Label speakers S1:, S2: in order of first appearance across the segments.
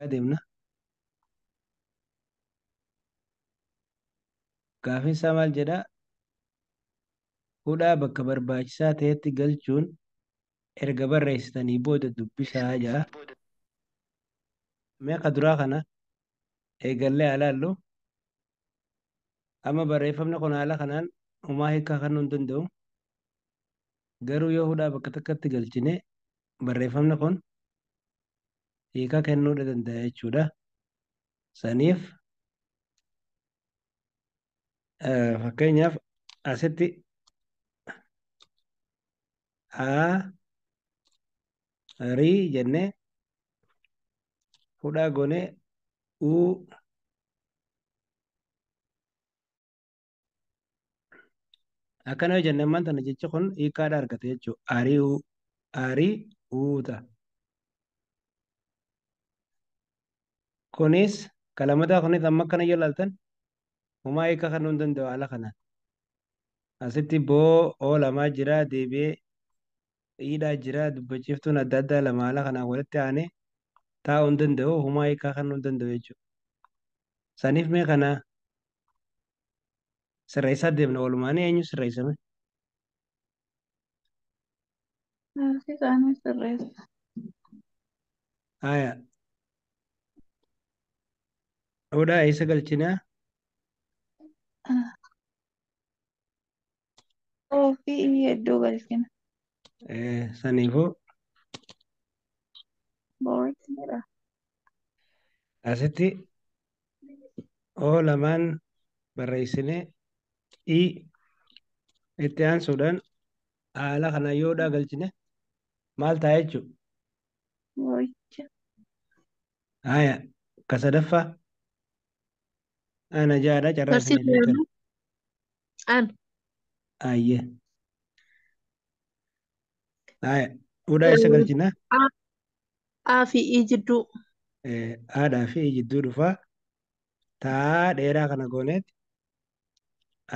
S1: adeemna. Gaaffiin isaa maal jedhaa? Hudhaa bakka barbaachisaa ta'etti galchuun erga barreessitanii booda dubbisaa jedha. Mee akka duraa kana eegallee haa ilaallu. Amma barreeffamni kun haala kanaan homaa hiikaa kennuu hin danda'u. Garuu yoo hudhaa bakka takkatti galchine barreeffamni kun hiikaa kennuu danda'a jechuudha. Saniif fakkeenyaaf asitti rii jennee hudhaa goonee uu akkana yoo jenne ammaan tana jechi kun hiikaadha argate jechuudha. Arii uuu kunis kalamataa kunis amma akkana yoo ilaaltan homaa hiikaa kennuu hin danda'u haala kanaan. Asitti boo oo lamaa jira deebi'ee dhiidhaa jira dubbachiiftuun adda addaa lama haala kanaan walitti aanee taa'uu hin danda'u homaa hiikaa kennuu hin danda'u jechuudha. Saniif mee kana sirreessaa deemna walumaanii eenyu sirreessame?
S2: Isaanii sirreessa.
S1: Haya. Hudhaa eessa galchinaa?
S2: Ofii hedduu galchina.
S1: Saniifuu
S2: Boordiidha.
S1: asitti oo lamaan barreessinee itti aansuudhaan haala kana yoo hudhaa galchine maal ta'a jechuudha?
S2: Boo'icha.
S1: Haya. Ka sadaffaa ana jaadha carraa isin hojjetan.
S3: Barsiifadhu. An.
S1: Ayyee. Haya. Hudhaa eessa galchinaa?
S3: A fi I jidduu.
S1: Haadhaa fi jidduu dhufaa. Taa dheeraa kana gooneeti.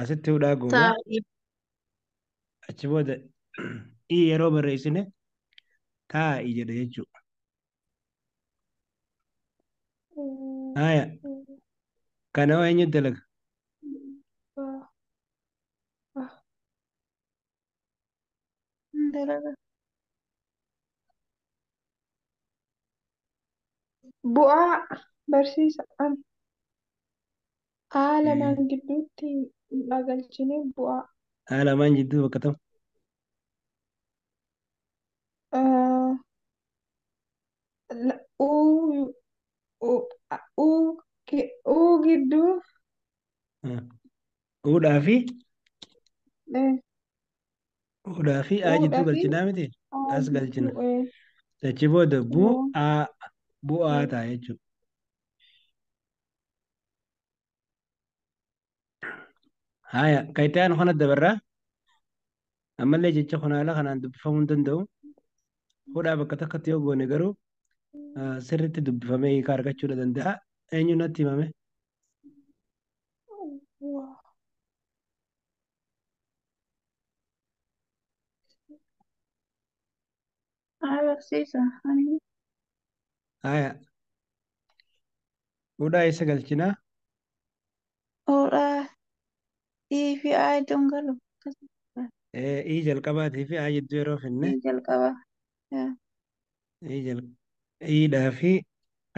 S1: Asitti hudhaa goonaa.
S3: Taa'ii.
S1: Achi booda yeroo barreessine taa'i jedha jechuudha. Haya. Kana hoo eenyu dalaga?
S2: Dalaga. Bu'aa barsiisa. Lamaan gidduutti galchine bu'aa.
S1: Haala lamaan jidduu bakka ta'u.
S2: Uu gidduu
S1: Hudhaa fi
S2: eh,
S1: hudhaa fi aa jidduu
S2: uudhaa fi
S1: galchinaa miti. As galchina.
S2: gidduu
S1: Achi booda bu'aa ta'a jechuudha. Haya. Kan itti aanu kana dabarraa. Ammallee jecha kun haala kanaan dubbifamuu hin danda'u. Hudhaa bakka takkatti yoo goone garuu sirriitti dubbifamee hiikaa argachuu danda'a. Eenyu natti himame?
S2: barsiisa.
S1: Haya. Hudhaa eessa galchinaa?
S2: Uudhaa fi iddoon galu.
S1: Ii jalqabaatii fi aa jidduu yeroo finne.
S2: Jalqaba.
S1: Iidhaa fi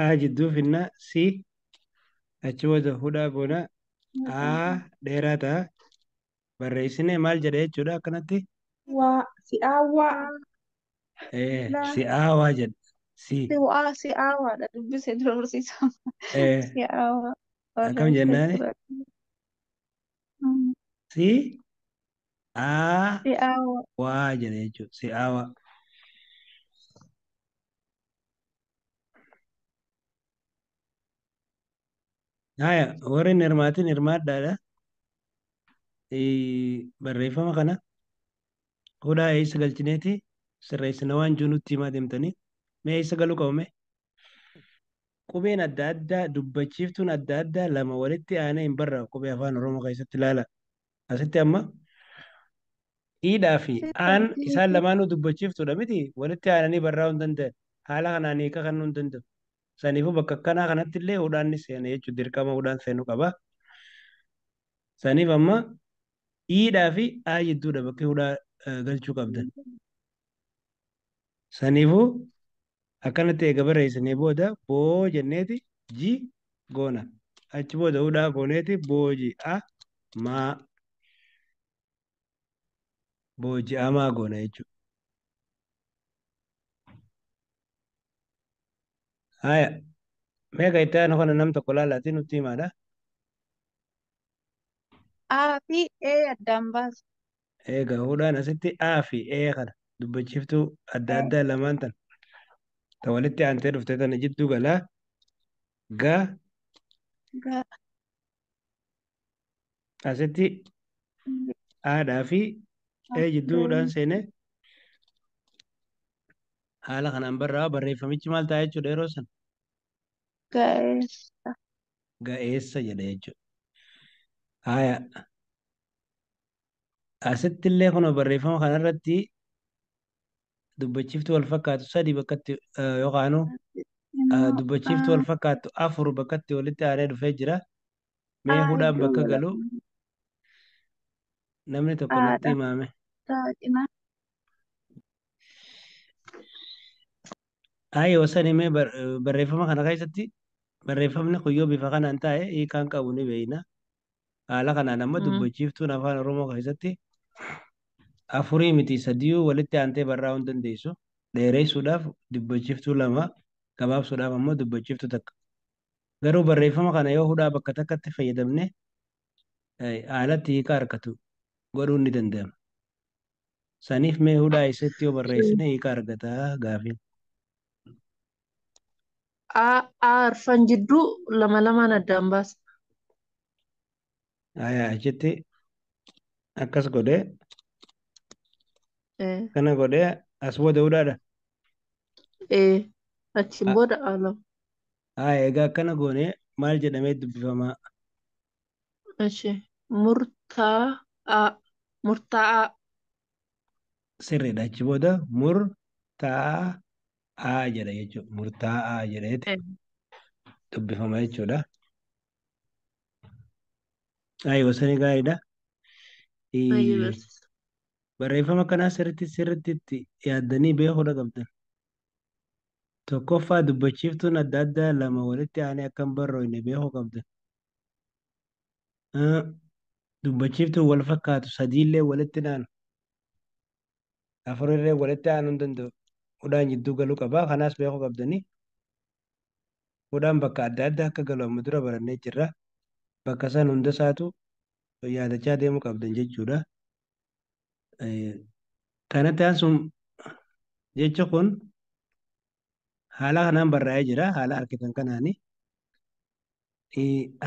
S1: aa jidduu finna si achi booda hudhaa goona aa dheeraa ta'a. Barreessinee maal jedha jechuudha akkanatti?
S2: Si'aawaa.
S1: Si'aawaa jedha.
S2: Si'aawaadha dubbisee dura barsiisa. Si'aawaa.
S1: Akkam jennaani? Si aa
S2: Si'aawaa.
S1: waa jedha jechuudha. Si'aawaa. Haya warri hin hirmaatin hirmaadhaadha. Barreeffama kana hudhaa eessa galchineeti sirreessina waan jiru nutti himaa deemtanii mee eessa galuu qabame? Qubeen adda addaa dubbachiiftuun adda addaa lama walitti aanee hin barraa'u qubee afaan oromoo keessatti ilaala. Asitti amma iidhaa fi aan isaan lamaanuu dubbachiiftuudha miti walitti aananii barraa'uu hin danda'an haala kanaan hiika kennuu hin danda'u. Saniifuu bakka akkanaa kanatti illee hudhaan ni seena jechuudha. Dirqama hudhaan seenuu qaba. Saniif amma iidhaa fi aa jidduudha bakki hudhaa galchuu qabdan. Saniifuu akkanatti eega barreessinee booda boo jenneeti ji goona. Achi booda hudhaa gooneeti booji'a maa booji'amaa goona jechuudha. Haya, meeqa itti aanu kana nam tokko laalaatii nutti himaadha.
S2: A fi E addaan baasa.
S1: Egaa hudhaan asitti A fi E kana dubbachiiftuu adda addaa lamaan tan ta walitti aantee dhufte tana jidduu galaa ga
S2: Ga.
S1: asitti Aadhaa fi E jidduudhaan seene haala kanaan barreeffamichi maal ta'a jechuudha yeroo san
S2: Ga'eessa.
S1: ga'eessa jedha jechuudha. Haya, asitti illee kun barreeffama kanarratti dubbachiiftuu wal fakkaatu sadii bakkatti yookaanu dubbachiiftuu wal fakkaatu afur bakkatti walitti aanee dhufee jira. Mee hudhaan bakka galu namni tokko natti himame. Haaya wasanii mee barreeffama kana keessatti barreeffamni kun yoo bifa kanaan taa'e hiikaan qabu ni beeyna. Haala kanaan amma dubbachiiftuun afaan Oromoo keessatti afurii miti sadiyyuu walitti aantee barraa'uu hin dandeessu. Dheeressuudhaaf dubbachiiftuu lama, gabaabsuudhaaf ammoo dubbachiiftuu takka. Garuu barreeffama kana yoo hudhaa bakka takkatti fayyadamne haalatti hiika argatu godhuun ni danda'ama. Saniif mee hudhaa eessatti yoo barreessine hiika argataa gaafiin.
S3: Arfan jidduu lama lamaan addaan baasa.
S1: Achitti akkas godhee kana godhee as booda hudhaadha.
S3: Achiin booda alama.
S1: Egaa akkana goonee maal jedhamee dubbifamaa?
S3: Murtaa'aa.
S1: Sirriidha. Achi booda murtaa'aa jedha jechuudha. Murtaa'aa jedheeti dubbifama jechuudha. Wasanii gaariidha. Barreeffama kanaa sirriitti yaaddanii beekuudha qabdan. Tokkoffaa dubbachiiftuun adda addaa lama walitti aanee akkam barroofne beekuu qabdan. Dubbachiiftuun wal fakkaatu sadiillee walitti naanu. Afurillee walitti aanuu hin danda'u. Hudhaan jidduu galuu qabaa. Kanaas beekuu qabdanii. Hudhaan bakka adda addaa akka galu amma dura barannee jirra. Bakka san hunda isaatu yaadachaa deemuu qabdan jechuudha. Kanatti aansuun jecha kun haala kanaan barraa'ee jira. Haala argitan kanaani.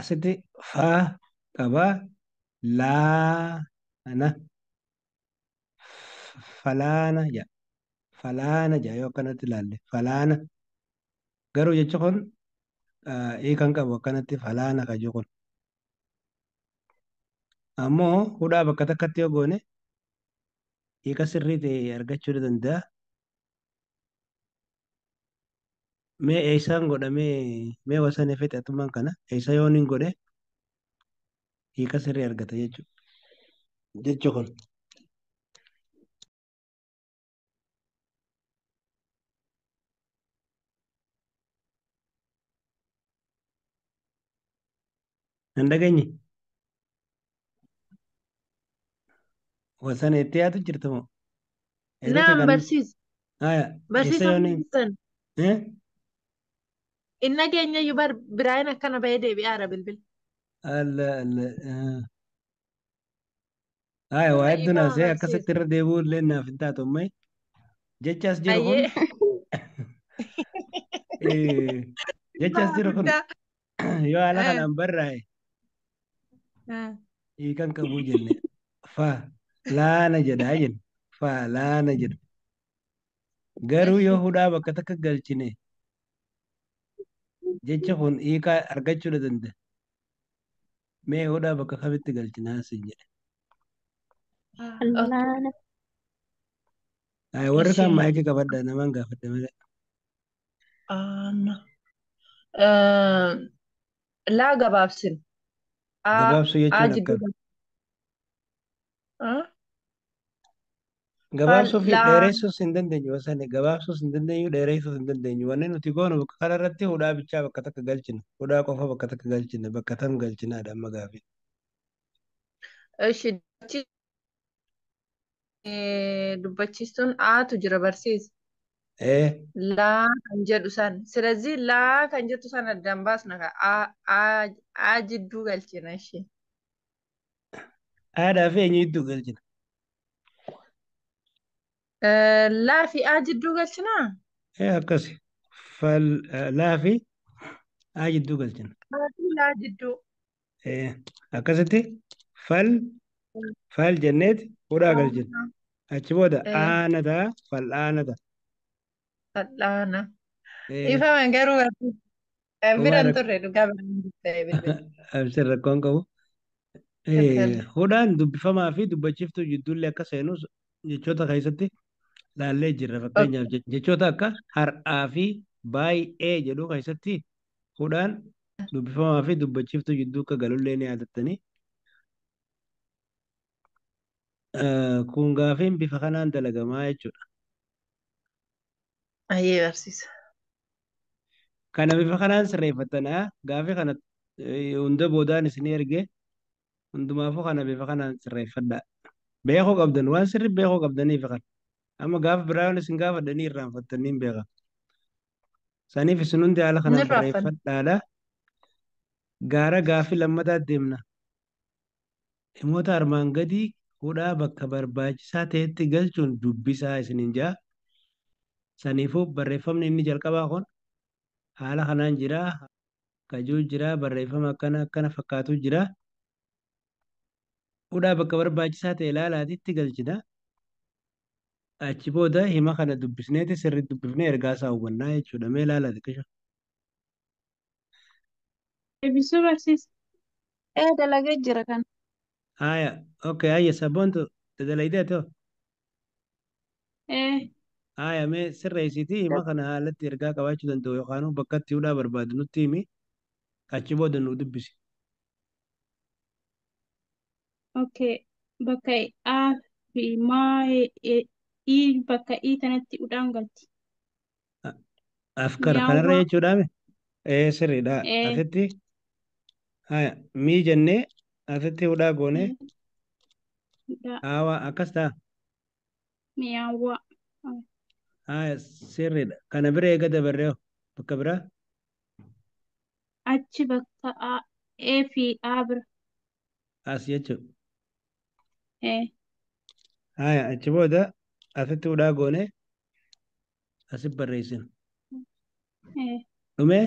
S1: Asitti faa qabaa. Laana. Falaana jedha. Falaana jedha yoo akkanatti ilaalle. Falaana. Garuu jecha kun hiikan qabu akkanatti falaana kan jiru kun. Ammoo hudhaa bakka takkatti yoo goone hiika sirrii ta'e argachuu ni danda'a. Mee eessaan godhamee mee wasan efee xaxummaan kana eessa yoo hin godhe hiika sirrii argata jechuudha. Jecha kun. Hin dhageenye? Wasan itti yaadu jirtu moo?
S3: Naan barsiisa. Barsiisa
S1: Barsiisa
S3: Inna keenya iyyuu biraayin akkana bahee deebi'aara bilbila.
S1: Waa hedduu naasee akkasitti irra deebi'uu illee naaf hin taatu ammee jechaas jiru kun jechaas jiru kun yoo haala kanaan barraa'e hiikan qabuu jenne laana jedhaa jenne laana jedha. Garuu yoo hudhaa bakka takka galchine jecha kun hiikaa argachuu danda'a. Mee hudhaa bakka kamitti galchinaa sin jedhe. Warri kaan maayikii qabadhaa namaan gaafadha malee.
S3: Eh, laa gabaabsin.
S1: Gabaabsuu
S3: Aa
S1: jechuun
S3: jidduu
S1: akkam?
S3: gala. Ah,
S1: Gabaabsuu fi
S3: laa
S1: dheeressuus hin dandeenyu. Wasani gabaabsuus hin dandeenyu, dheeressuus hin dandeenyu. Wanni nuti goonu bakka kanarratti hudhaa bichaa bakka takka galchina. Hudhaa qofa bakka takka galchina. Bakka tam galchinaadha amma gaafii.
S3: ishi dubbachiistuun aatu jira barsiisa.
S1: Ee,
S3: Laa kan jedhu san. Silazii laa kan jettu san addaan baasna ka. Aa jidduu galchina ishee.
S1: aadaa fi eenyu gidduu galchina.
S3: Laa fi aa jidduu galchinaa?
S1: Ee, akkasi. Laa fi aa jidduu galchina.
S3: Aa fi laa jidduu.
S1: Ee, akkasitti fal fal jenneeti hudhaa galchina.
S3: Fal'aana.
S1: Achi booda
S3: Eh,
S1: aana ta'a fal'aana ta'a.
S3: fal'aana.
S1: Ee,
S3: Ifaman garuu
S1: homaa
S3: biran turre dhugaa biran ta'e bilbila.
S1: absir rakkoon qabu.
S3: Kaffalli.
S1: Hudhaan dubbifamaa fi dubbachiiftuu jidduullee akka seenus jechoota keessatti laallee jirra. Fakkeenyaaf jechoota akka har'aa fi baay'ee jedhu keessatti hudhaan dubbifamaa fi dubbachiiftuu jidduu akka galullee ni yaadattanii. Kun gaafiin bifa kanaan dalagamaa jechuudha.
S3: Ayyee barsiisa.
S1: Kana bifa kanaan sirreeffattanaa gaafii kana hunda boodaan isinii ergee hundumaafuu kana bifa kanaan sirreeffadhaa. Beekuu qabdan waan sirri beekuu qabdaniif kan. Amma gaafa biraan isin gaafadhanii irraanfattanii hin beekan. Saniif isin hundi haala
S3: Inni
S1: kanaan
S3: raaffanne.
S1: barreeffadhaadha. Gaara gaafii lammataa deemna. Dhimmoota armaan gadii hudhaa bakka barbaachisaa ta'etti galchuun dubbisaa isiniin jaa. Saniifuu barreeffamni inni jalqabaa kun haala kanaan jira. Kajuu jira. Barreeffama akkana akkana fakkaatu jira. Hudhaa bakka barbaachisaa ta'e ilaalaatitti galchina. Achi booda hima kana dubbisneeti sirriitti dubbifnee ergaa isaa hubannaa jechuudha. Mee ilaalaati qisha.
S2: Eebbisuu barsiisa. Dalagee jira kan.
S1: Haya, okay, haya sabontu dadalaydee too.
S2: Ee,
S1: Haya, mee sirreessitii hima kana haalatti ergaa qabaachuu danda'u yookaan bakka itti hudhaa barbaadu nutti himi. Achi booda nu dubbisi.
S2: okay. Bakka A fi maa I bakka I tanatti udhaan galti.
S1: Afkara kanarra
S2: Miyaawwaa.
S1: jechuudhaame. Sirriidha.
S2: Ee,
S1: Asitti haya mii jennee asitti hudhaa goone
S2: udhaa.
S1: hawa akkas ta'a.
S2: Miyaawwaa.
S1: Haya sirriidha. Kana bira eega dabarree bakka biraa.
S2: Achi bakka E fi A bira.
S1: As jechuudha.
S2: Ee,
S1: Haya achi booda asitti hudhaa goone asitti barreessina.
S2: ee,
S1: Dhumee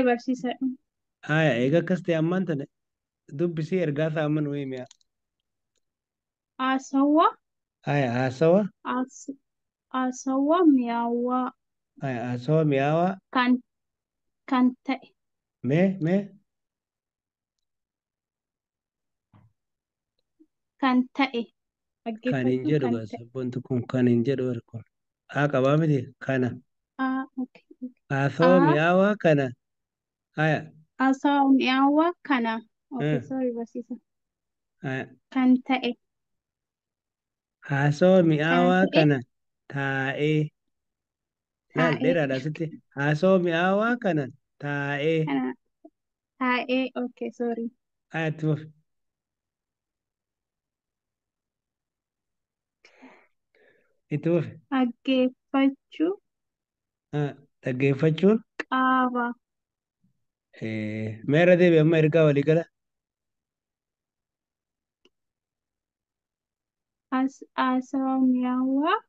S2: barsiisa.
S1: haya eega akkas ta'e ammaan tana dubbisii ergaa isaa amma nuu himiya.
S2: Haasawaa.
S1: Haya haasawa.
S2: Haasawaa miyaawwaa
S1: Haya haasawa mi'aawaa.
S2: kan ta'e.
S1: Mee
S2: Kan ta'e.
S1: kan hin
S2: Dhaggeeffachuu
S1: jedhu
S2: kan
S1: gaa
S2: ta'e.
S1: sabboonti kun kan hin jedhu kun. Haa qabaa miti kana.
S2: Okay.
S1: Haasawa mi'aawaa kana. Haya.
S2: Haasawaa miyaawwaa kana. Okay,
S1: eh,
S2: sorry barsiisa.
S1: haya.
S2: Kan ta'e.
S1: Haasawa
S2: Kan
S1: mi'aawaa
S2: ta'e.
S1: kana taa'ee. Laal
S2: Taa'ee.
S1: dheeraadha asitti. Haasawa mi'aawaa kana taa'ee.
S2: Kana taa'ee. Okay, sorry.
S1: Haya itti fufi. Itti fufi.
S2: Dhaggeeffachuu
S1: Dhaggeeffachuun.
S2: qaba.
S1: Meerra deebi amma ergaa walii gala.
S2: Haasawaa miyaawwaa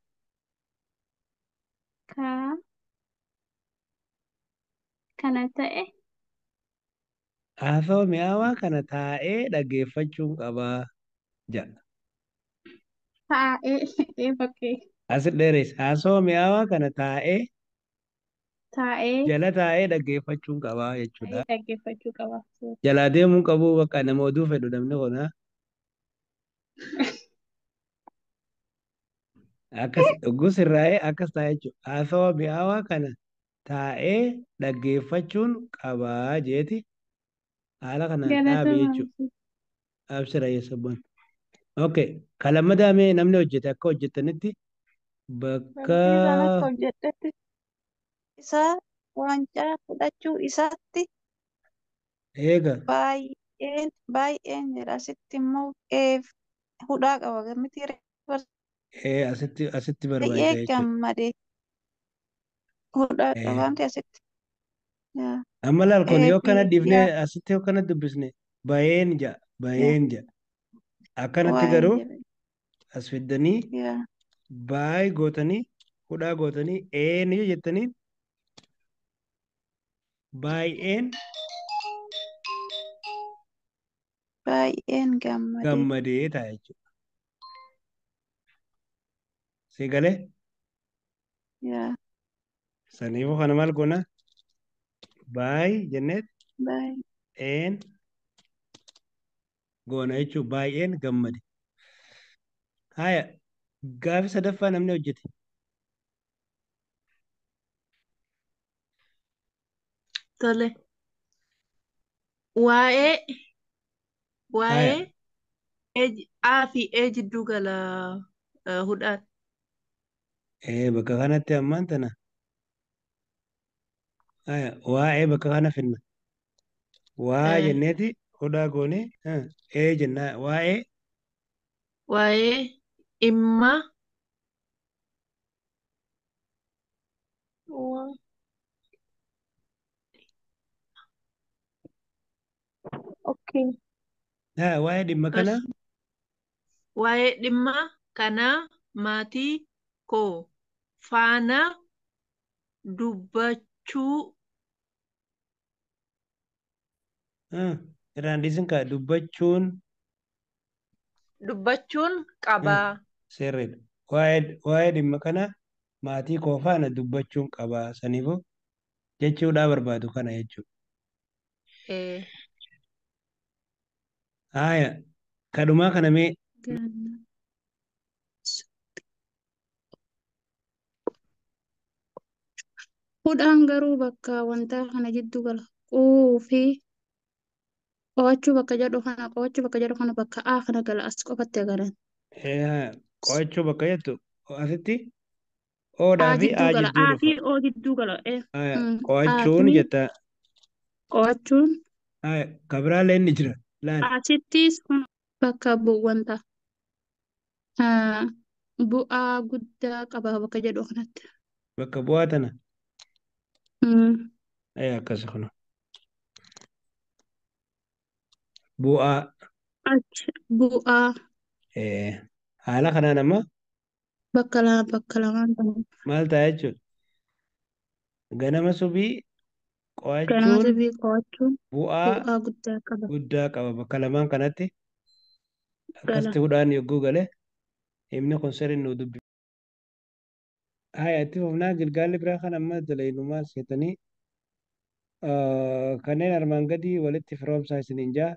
S2: kana ta'e.
S1: Haasawa mi'aawaa kana taa'ee dhaggeeffachuun qabaa jedha.
S2: Taa'ee. Bakkee.
S1: Asit dheeres haasawa mi'aawaa kana taa'ee
S2: Taa'ee.
S1: jala taa'ee dhaggeeffachuun qabaa jechuudha.
S2: Dhaggeeffachuu qaba.
S1: Jalaa deemuun qabu bakka nama oduu fedhu namni kun akkas dhuguu sirraa'ee akkas ta'a jechuudha. Haasawa mi'aawaa kana taa'ee dhaggeeffachuun qabaa jeeti haala kanaan dhaabe jechuudha.
S2: Galatoomaa.
S1: Abshira yeessabboon. Okay. Kalammadaa mee namni hojjete akka hojjetanitti bakka
S4: Barsiisaan akka hojjedhetti isaa waancaa fudhachuu isaatti
S1: eega
S4: baay'een jedha. Asitti immoo hudhaa qaba. Gamitti
S1: asitti
S4: baay'ee
S1: barbaachisa jechuudha.
S4: gammade hudhaa
S1: Eh,
S4: qabaamti asitti. Yaa.
S1: Amma laal kun yoo kana dhiifnee
S4: Yaa
S1: asitti yoo kana dubbisne bayeen ja'a bayeen ja'a. Akkanatti
S4: waa'een
S1: garuu
S4: jedhe.
S1: as fiddanii
S4: Yaa
S1: baay gootanii hudhaa gootanii eenyu jettanii baay'een
S4: baay'een gammade.
S1: gammadee ta'a jechuudha. Si galee
S4: Yaa
S1: saniifuu kana maal goona baay jenneet
S4: baay'ee
S1: een goona jechuudha baay'een gammade. Haya gaafi sadaffaa namni hojjete.
S3: Tole. Waa'ee
S1: Haya
S3: A fi E jidduu gala hudhaan.
S1: bakka kanatti ammaan tana haya waa'ee bakka kana finna. Waa
S3: Eh,
S1: jenneeti hudhaa goone jennaa waa'ee
S3: Waa'ee dhimma wa-
S2: Okay.
S1: waa'ee dhimma kana
S3: waa'ee dhimma kanaa maatii koo faana dubbachuu
S1: irraan dhiisin kaa dubbachuun
S3: qabaa.
S1: sirriidha. Waa'ee dhimma kana maatii koo faana dubbachuun qabaa saniifuu jechuudhaa barbaadu kana jechuudha.
S3: Eh,
S1: Haya kadhumaa kana mee
S2: Hudhaan garuu bakka wanta kana jiddu gala. Quu fi qo'achuu bakka jedhu kana bakka A kana gala as qofatti agaran.
S1: qo'achuu bakka jettu asitti
S2: A
S1: oodhaa fi
S2: jidduu
S1: aa
S2: gala.
S1: jidduu
S2: A
S1: dhufa.
S2: fi O jidduu gala.
S1: Qo'achuun
S2: Aatii
S1: jetta
S2: qo'achuun
S1: kabiraallee inni jira laal
S2: asittis kun bakka wanta bu'aa guddaa qaba bakka jedhu kanatti.
S1: bakka bu'aa tana
S2: Mm.
S1: akkas kun bu'aa
S2: Bu'aa
S1: haala kanaan amma
S2: bakka lamaan ta'u.
S1: maal ta'a jechuudha. Ganama subii
S2: Ganama
S1: qo'achuun
S2: sibii qo'achuun
S1: bu'aa
S2: bu'aa guddaa qaba.
S1: guddaa qaba bakka lamaan kanatti
S2: Gala.
S1: akkasitti hudhaan yogguu galee himni kun sirriin nu dubbi. Haya itti fufnaa gilgaalli biraa kan amma dalaynu maal seetanii kanneen armaan gadii walitti firoomsaa isiniin jaa.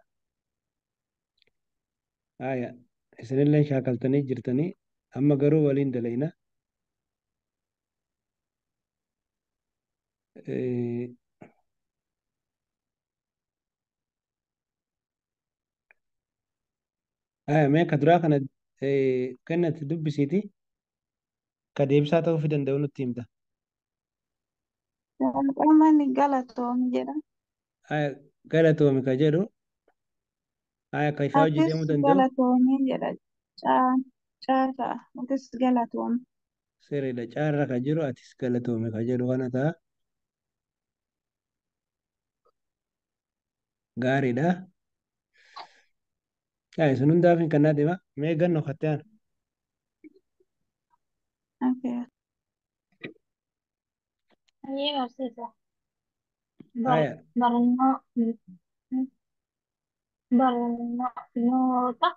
S1: Haya isinillee shaakaltanii jirtanii amma garuu waliin dalayna. Haya mee ka duraa kana kennatti dubbisiiti ka deebisaa ta'uu fi danda'u nutti himta.
S4: Qaamni galatoomi jedha.
S1: Haya galatoomi ka jedhu haya ka ifaa hojii
S4: Atis
S1: deemuu danda'u
S4: galatoomi jedha. Caasaa atis galatoomi.
S1: sirriidha caarra ka jiru atis galatoomi ka jedhu kana ta'a gaariidha. Haya isin hundaaf hin kannaa deema mee ganno kattee aanu.
S4: Okay.
S2: Ayyee barsiisa.
S1: Haya
S2: Barnoota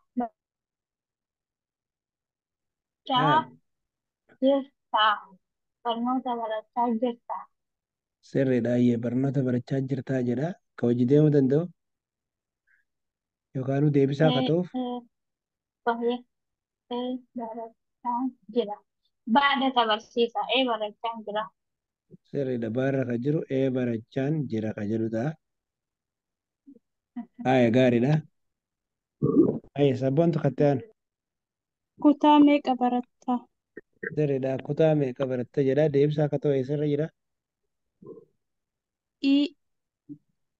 S1: haya
S2: jirta. Barnoota barachaa jirta.
S1: sirriidha ayyee barnoota barachaa jirtaa jedha ka hojii deemuu danda'u yookaan deebisaa ka ta'uuf
S2: Baay'ee barachaa jira. Baadhata barsiisa. Barachaa jira.
S1: sirriidha baarra kan jiru barachaan jira kan jedhu ta'a. Aya gaariidha. Aya sabboontu kattee aanu.
S4: Kutaa meeqa baratta?
S1: Sirriidha kutaa meeqa baratta jedha deebisaa akka ta'u eessarra jira.
S4: I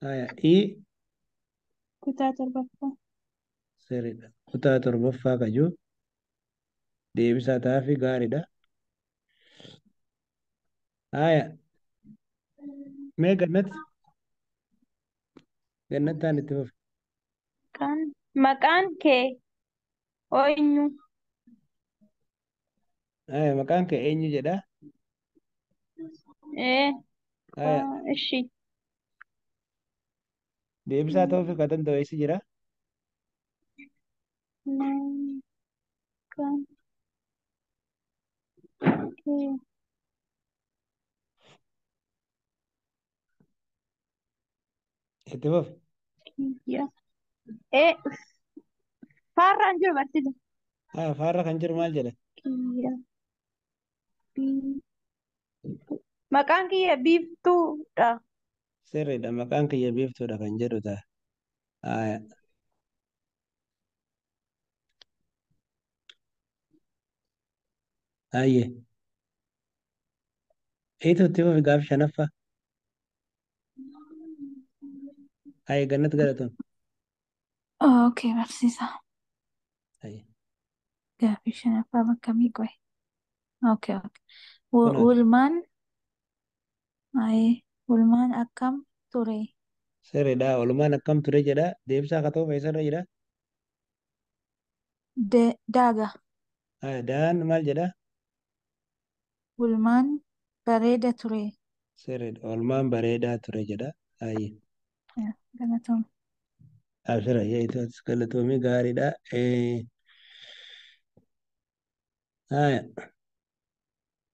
S1: Aya
S4: kutaa torbaffaa.
S1: sirriidha kutaa torbaffaa kan jiru deebisaa ta'aa fi gaariidha. Aya mee gannattaan itti fufi.
S4: Maqaan kee eenyu?
S1: Aya maqaan kee eenyu jedha.
S4: Ee,
S1: Aya
S4: ishii.
S1: deebisaa ta'uu fi kan danda'u eessi jira.
S4: Maqaan kee
S1: Itti fufi.
S4: kiyya. Ee, faarraan jiru barsiisa.
S1: Aya faarra kan jiru maal jedha.
S4: Kiyya. Bii- Maqaan kiyya biiftuudha.
S1: Sirriidha maqaan kiyya biiftuudha kan jedhu ta'a. Aya ayye itti fufi gaafa shanaffaa. Aya gannat galatoon.
S5: Okay, barsiisa.
S1: Ayye
S5: Gaaffii shanaffaa bakka miiqoe. Okay, okay.
S1: kunuun
S5: Ulmaan akkam ture?
S1: sirriidha oolmaan akkam ture jedha deebisaa akka ta'u eessarra jira.
S5: Daaga.
S1: Aya daan maal jedha.
S5: Ulmaan bareeda ture.
S1: Sirriidha oolmaan bareedaa ture jedha. Ayye
S5: Galatoom.
S1: abshira yeetus galatoomii gaariidha. Aya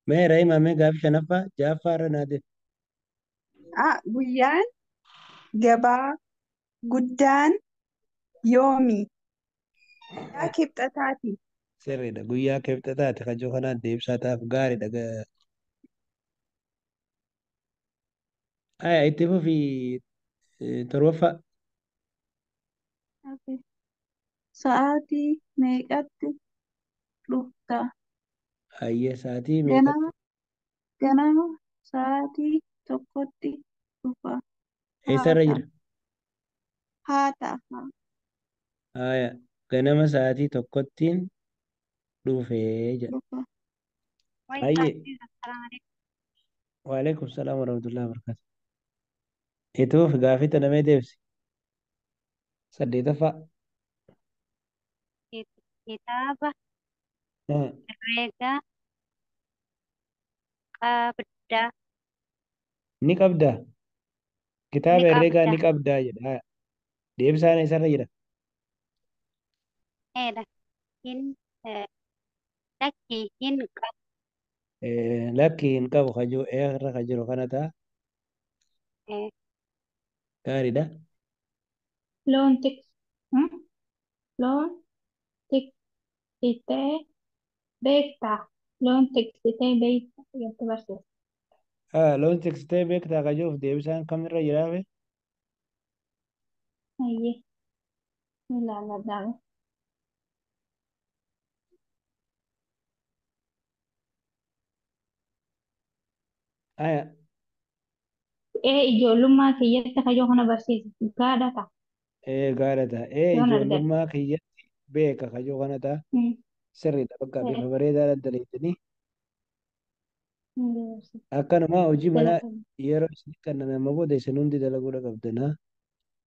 S1: mee raayima mee gaaffii shanaffaa ja'affaa irra naate.
S4: Guyyaan gabaa guddaan yoomi? Guyyaa kibxataati.
S1: Sirriidha guyyaa kibxataati kan jiru kanaan deebisaa ta'aaf gaariidha. Aya itti fufii torbaffaa.
S4: Sa'aatii meeqatti dhufta?
S1: Ayyee sa'aatii meeqatti
S4: Ganama sa'aatii tokkotti dhufa.
S1: eessarra jira.
S4: Haa ta'a.
S1: Aya ganama sa'aatii tokkottiin dhufee jedha.
S4: Dhufa.
S1: Ayyee waalaikum salaam warahmatullahi wabarakatuh. Itti fufi gaaffii tana mee deebisi. Saddeetaffaa.
S6: Kitaaba
S1: Ah,
S6: herreegaa qabda
S1: ni qabdaa
S6: ni
S1: kitaaba herreegaa
S6: qabda
S1: ni qabdaa jedha. Aya deebisaan eessarra jira.
S6: eedha hin lakki hin qabu
S1: Lakki hin qabu kan jiru irra kan jiru kana ta'a.
S6: eh,
S1: Gaariidha.
S2: Loon tik. Loon tiksitee beektaa. Loon tiksitee beektaa jette barsiisa.
S1: Loon tiksitee beektaa kan jiruuf deebisaan kamirra jiraafe.
S2: Ayyee ilaaladhaame.
S1: Aya
S2: Ijoollummaa kiyyatti kajoo kana barsiisa. Gaadha ta'a.
S1: gaara ta'a.
S2: Yoon argate.
S1: Ijoollummaa kiyyatti beeka kan jiru kana ta'a. Sirriidha bakka bifa bareedaadhaan daleessanii akkanuma hojii manaa yeroo isin kenname amma booda isin hundi dalaguudha qabdanaa.